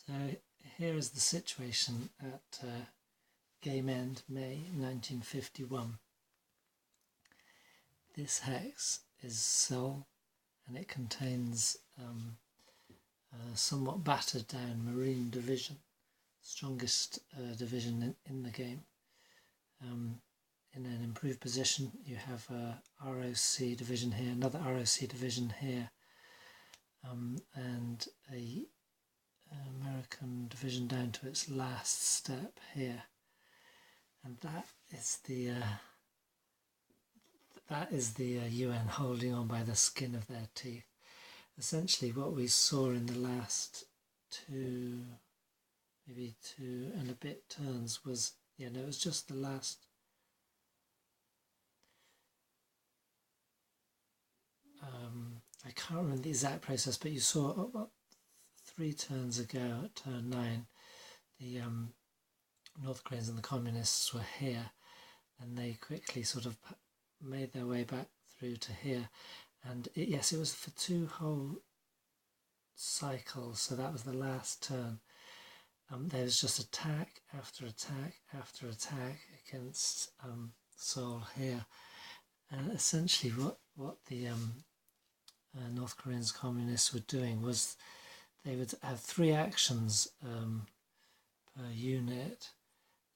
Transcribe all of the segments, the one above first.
So here is the situation at game end May 1951. This hex is Seoul, and it contains a somewhat battered down Marine division, strongest division in the game. In an improved position you have a ROC division here, another ROC division here, and a American division down to its last step here, and that is the UN holding on by the skin of their teeth. Essentially what we saw in the last maybe two and a bit turns was, it was just the last I can't remember the exact process, but you saw about 3 turns ago at turn 9 the North Koreans and the Communists were here, and they quickly sort of made their way back through to here, and it was for 2 whole cycles, so that was the last turn. There was just attack after attack after attack against Seoul here, and essentially what the North Koreans Communists were doing was they would have 3 actions per unit,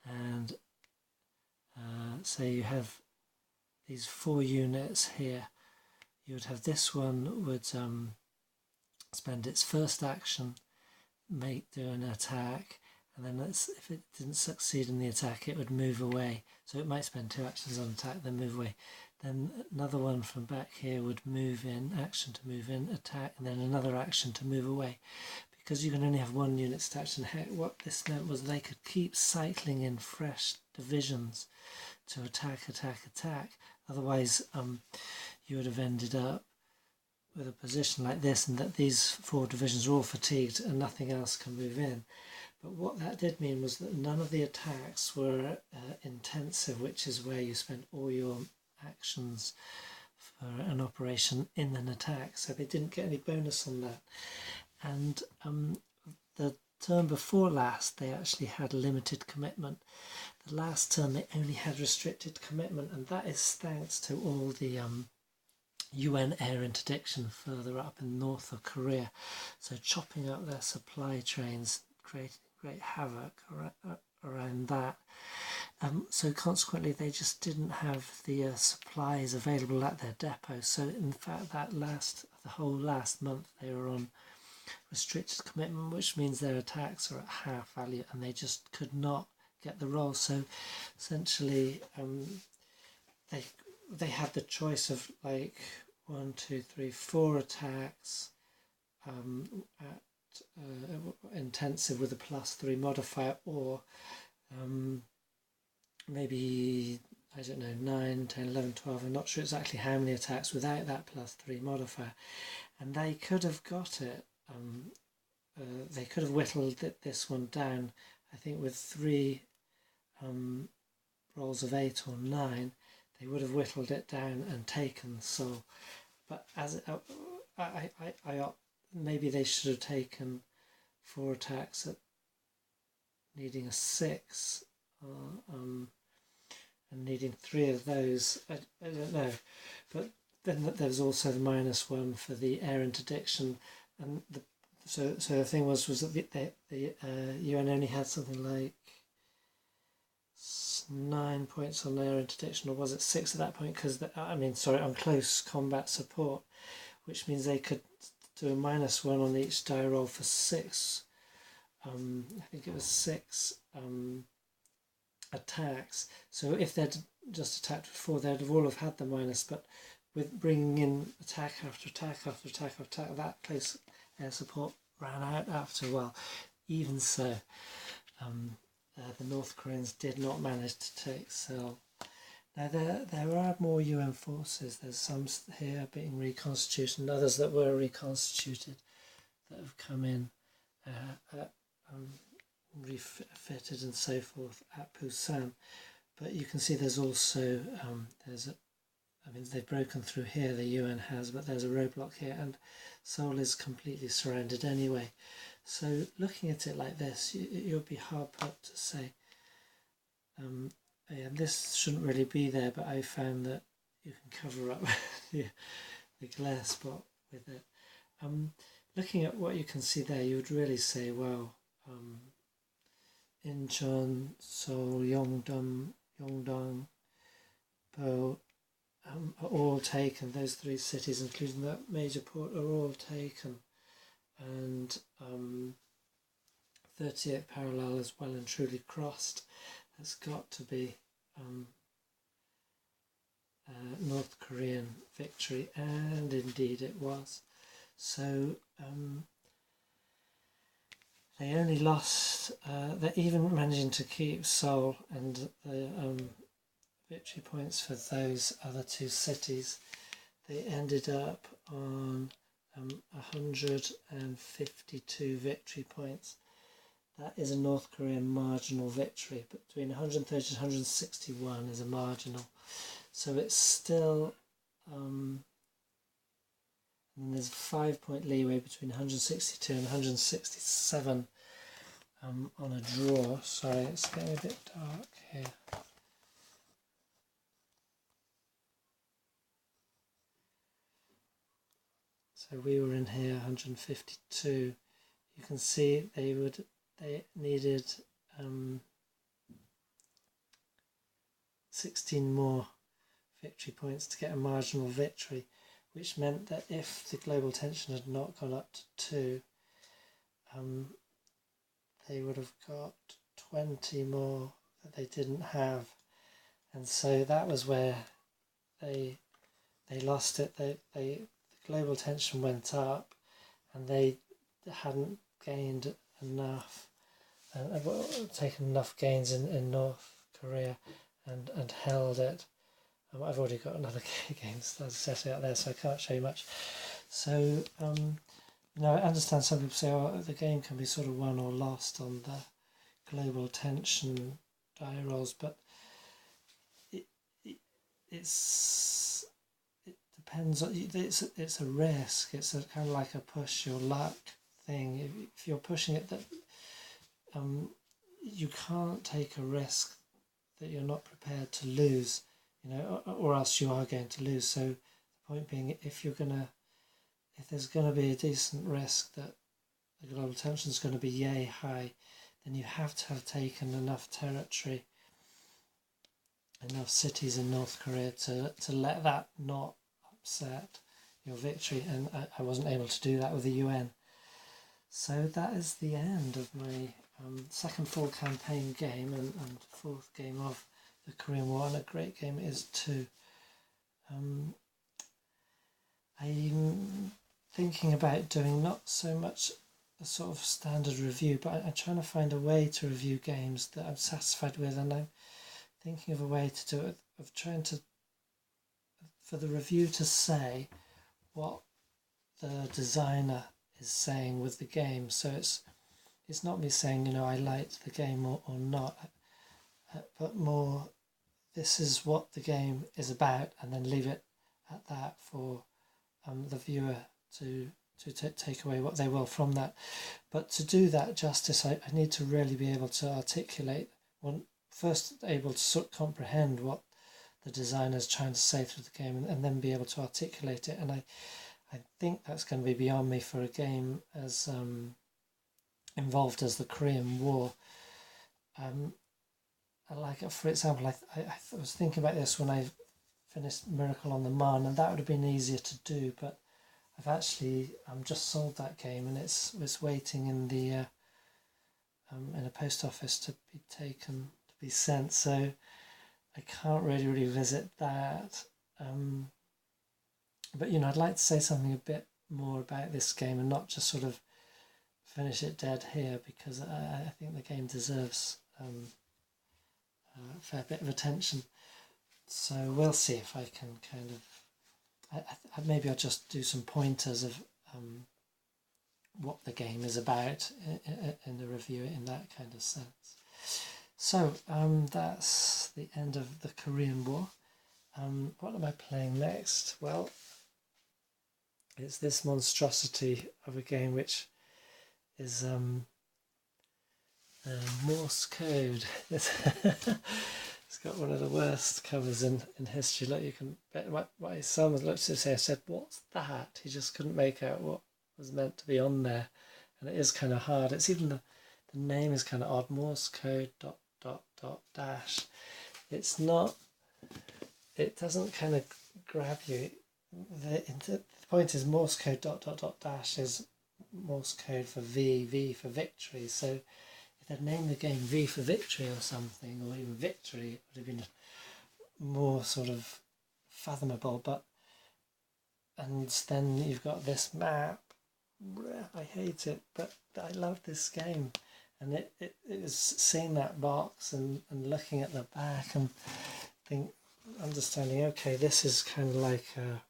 and say you have these 4 units here. You would have this one would spend its first action, do an attack, and then if it didn't succeed in the attack it would move away. So it might spend 2 actions on attack, then move away. Then another one from back here would move in, action to move in, attack, and then another action to move away. Because you can only have 1 unit attached in heck, what this meant was they could keep cycling in fresh divisions to attack, attack, attack. Otherwise you would have ended up with a position like this, and that these 4 divisions are all fatigued and nothing else can move in. But what that did mean was that none of the attacks were intensive, which is where you spend all your actions for an operation in an attack, so they didn't get any bonus on that. And the turn before last they actually had limited commitment. The last turn they only had restricted commitment, and that is thanks to all the UN air interdiction further up in north of Korea, so chopping up their supply trains, creating great havoc around that. So consequently they just didn't have the supplies available at their depot. So in fact the whole last month they were on restricted commitment, which means their attacks are at half value, and they just could not get the roll. So essentially they had the choice of like 1, 2, 3, 4 attacks at intensive with a +3 modifier, or maybe, I don't know, 9, 10, 11, 12, I'm not sure exactly how many attacks without that +3 modifier. And they could have got it, they could have whittled this one down, I think with 3 rolls of 8 or 9, they would have whittled it down and taken Seoul. But as maybe they should have taken 4 attacks at needing a 6, and needing 3 of those. I don't know. But then there's also the -1 for the air interdiction, and so the thing was that the UN only had something like 9 points on air interdiction, or was it 6 at that point? Because on close combat support, which means they could do a -1 on each die roll for 6. I think it was 6 attacks. So if they'd just attacked with 4, they'd have all have had the minus. But with bringing in attack after attack after attack after attack, that close air support ran out after a while. Even so, the North Koreans did not manage to take Seoul. Now there are more UN forces. There's some here being reconstituted, and others that were reconstituted that have come in, refitted and so forth at Busan. But you can see there's also they've broken through here, the UN has, but there's a roadblock here, and Seoul is completely surrounded anyway. So looking at it like this, you'll be hard put to say, yeah, this shouldn't really be there, but I found that you can cover up the glare spot with it. Looking at what you can see there, you would really say, well, Incheon, Seoul, Yeongdong, Po are all taken. Those three cities, including that major port, are all taken. And 38th parallel is well and truly crossed. That's got to be North Korean victory, and indeed it was. So they only lost, they're even managing to keep Seoul and the victory points for those other two cities. They ended up on 152 victory points. That is a North Korean marginal victory, but between 130 and 161 is a marginal. So it's still, and there's a 5-point leeway between 162 and 167 on a draw. Sorry, it's getting a bit dark here. So we were in here 152. You can see they needed 16 more victory points to get a marginal victory, which meant that if the global tension had not gone up to 2, they would have got 20 more that they didn't have, and so that was where they lost it. The global tension went up, and they hadn't gained enough, taken enough gains in North Korea, and held it. I've already got another game set out there, so I can't show you much. So I understand some people say, oh, the game can be sort of won or lost on the global tension die rolls, but it depends. It's a risk. It's a kind of like a push your luck thing. If you're pushing it, that you can't take a risk that you're not prepared to lose, or else you are going to lose. So the point being, if there's going to be a decent risk that the global tension is going to be yay high, then you have to have taken enough territory, enough cities in North Korea to let that not upset your victory, and I wasn't able to do that with the UN. So that is the end of my second full campaign game and fourth game of the Korean War, and a great game it is too. I'm thinking about doing not so much a sort of standard review, but I'm trying to find a way to review games that I'm satisfied with, and I'm thinking of a way to do it, of trying to, for the review to say what the designer is saying with the game. So it's not me saying, I liked the game or not, but more, this is what the game is about, and then leave it at that for the viewer to take away what they will from that. But to do that justice, I need to really be able to articulate, first able to sort of comprehend what the designer is trying to say through the game, and then be able to articulate it. And I think that's going to be beyond me for a game as involved as the Korean War. For example, I was thinking about this when I finished Miracle on the Marne, and that would have been easier to do, but I've actually just sold that game, and it's waiting in the in a post office to be taken, to be sent, so I can't really revisit that. But I'd like to say something a bit more about this game and not just sort of finish it dead here, because I think the game deserves a fair bit of attention. So we'll see if I can kind of, maybe I'll just do some pointers of what the game is about in the review in that kind of sense. So that's the end of the Korean War. What am I playing next? Well, it's this monstrosity of a game which is Morse code. It's got one of the worst covers in history. Look, you can bet my son was looked at it. I said, "What's that?" He just couldn't make out what was meant to be on there, and it is kind of hard. It's even the name is kind of odd. Morse code .. dash. It's not. It doesn't kind of grab you. The point is Morse code .. dash is Morse code for V for victory. So if they'd named the game V for victory or something, or even victory, it would have been more sort of fathomable. And then you've got this map. I hate it, but I love this game. And it was seeing that box and looking at the back and understanding, okay, this is kind of like a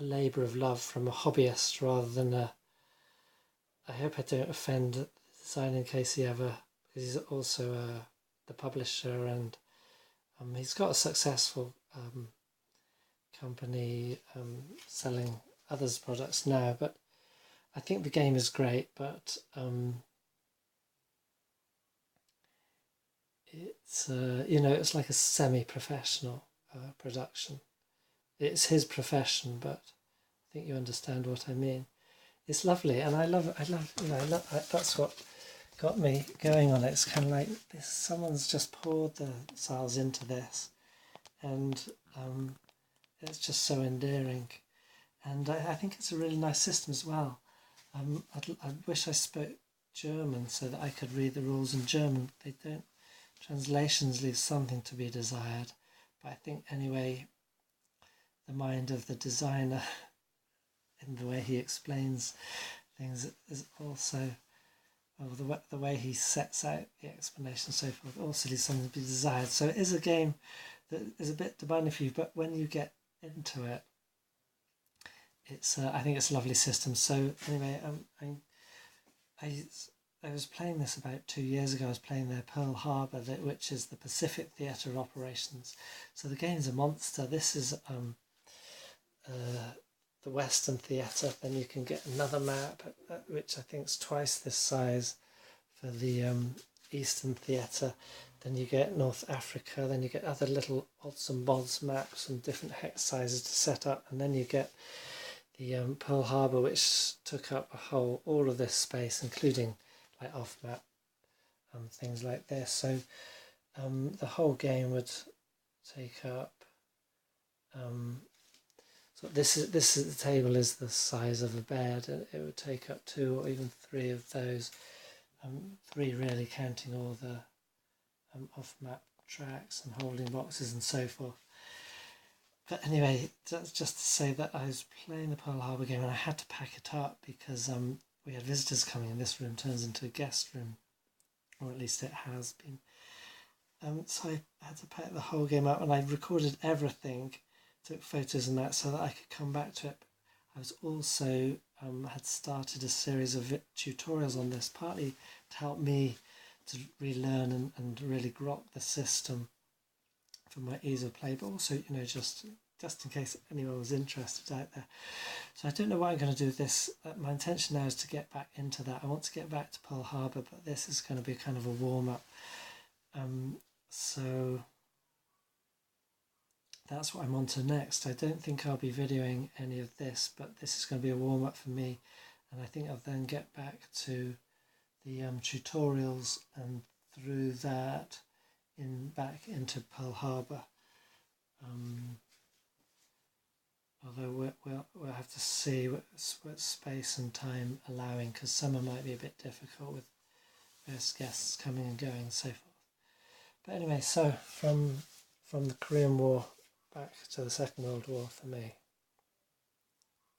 labour of love from a hobbyist rather than I hope I don't offend the designer in case he ever, because he's also the publisher, and he's got a successful company selling others' products now, but I think the game is great, but it's it's like a semi-professional production. It's his profession, but I think you understand what I mean. It's lovely, and I love that's what got me going on it. It's kind of like this. Someone's just poured themselves into this, and it's just so endearing. And I think it's a really nice system as well. I wish I spoke German so that I could read the rules in German. They don't. Translations leave something to be desired, but I think anyway, the mind of the designer in the way he explains things is also, the way he sets out the explanation and so forth, also leaves something to be desired. So it is a game that is a bit demanding for you, but when you get into it, it's I think it's a lovely system. So anyway, I was playing this about 2 years ago. I was playing their Pearl Harbor, which is the Pacific Theatre Operations. So the game's a monster. This is the Western Theatre. Then you can get another map, which I think is twice this size, for the Eastern Theatre. Then you get North Africa. Then you get other little odds and bods maps and different hex sizes to set up. And then you get the Pearl Harbor, which took up all of this space, including like off-map things like this. So the whole game would take up. So this is the table is the size of a bed, and it would take up 2 or even 3 of those. 3 really counting all the off-map tracks and holding boxes and so forth. But anyway, that's just to say that I was playing the Pearl Harbor game and I had to pack it up because we had visitors coming, and this room turns into a guest room, or at least it has been. So I had to pack the whole game up, and I recorded everything, took photos and that, so that I could come back to it. I was also had started a series of tutorials on this, partly to help me to relearn and really grok the system for my ease of play, but also just in case anyone was interested out there. So I don't know what I'm going to do with this. My intention now is to get back into that. I want to get back to Pearl Harbor, but this is going to be kind of a warm-up. So that's what I'm on to next. I don't think I'll be videoing any of this, but this is going to be a warm-up for me, and I think I'll then get back to the tutorials and through that back into Pearl Harbor. Although we'll have to see what space and time allowing, because summer might be a bit difficult with various guests coming and going and so forth. But anyway, so from the Korean War back to the Second World War for me.